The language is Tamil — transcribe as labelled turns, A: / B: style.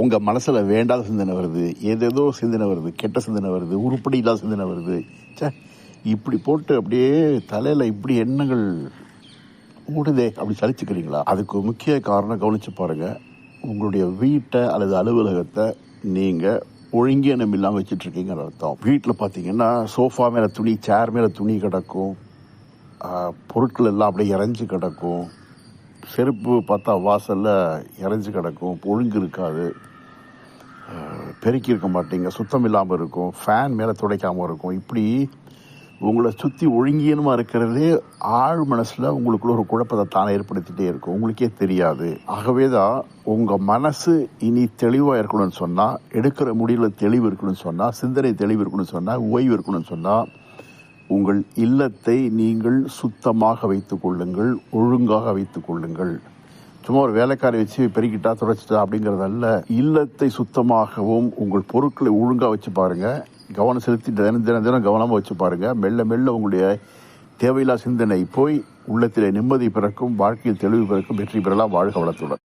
A: உங்கள் மனசில் வேண்டாத சிந்தனை வருது, ஏதேதோ சிந்தனை வருது, கெட்ட சிந்தனை வருது, உருப்படி இல்லாத சிந்தனை வருது. இப்படி போட்டு அப்படியே தலையில் இப்படி எண்ணங்கள் ஓடுதே அப்படி சலிச்சுக்கிறீங்களா? அதுக்கு முக்கிய காரணம் கவனித்து பாருங்கள். உங்களுடைய வீட்டை அல்லது அலுவலகத்தை நீங்கள் ஒழுங்கீனம் இல்லாமல் வச்சுட்ருக்கீங்கன்னு அர்த்தம். வீட்டில் பார்த்தீங்கன்னா சோஃபா மேலே துணி, சேர் மேலே துணி கிடக்கும், பொருட்கள் எல்லாம் அப்படியே இறஞ்சி கிடக்கும், செருப்பு பார்த்தா வாசலில் இறஞ்சி கிடக்கும், ஒழுங்கு இருக்காது, பெருக்கி இருக்க மாட்டீங்க, சுத்தம் இல்லாமல் இருக்கும், ஃபேன் மேலே துடைக்காமல் இருக்கும். இப்படி உங்களை சுற்றி ஒழுங்கீனமாக இருக்கிறதே ஆழ் மனசில் உங்களுக்குள்ள ஒரு குழப்பத்தை தானே ஏற்படுத்திகிட்டே இருக்கும், உங்களுக்கே தெரியாது. ஆகவே தான் உங்கள் மனசு இனி தெளிவாக இருக்கணும்னு சொன்னால், எடுக்கிற முடிவில் தெளிவு இருக்கணும்னு சொன்னால், சிந்தனை தெளிவு இருக்கணும்னு சொன்னால், ஓய்வு இருக்கணும்னு சொன்னால், உங்கள் இல்லத்தை நீங்கள் சுத்தமாக வைத்துக் கொள்ளுங்கள், ஒழுங்காக வைத்துக் கொள்ளுங்கள். சும்மா ஒரு வேலைக்காரை வச்சு பெருக்கிட்டா துடைச்சிட்டா அப்படிங்கிறதல்ல. இல்லத்தை சுத்தமாகவும் உங்கள் பொருட்களை ஒழுங்காக வச்சு பாருங்கள். கவனம் செலுத்தி தினம் கவனமாக வச்சு பாருங்கள். மெல்ல மெல்ல உங்களுடைய தேவையில்லா சிந்தனை போய் உள்ளத்திலே நிம்மதி பிறக்கும், வாழ்க்கையில் தெளிவு பிறக்கும், வெற்றி பெறலாம். வாழ்க வளத்துடன்.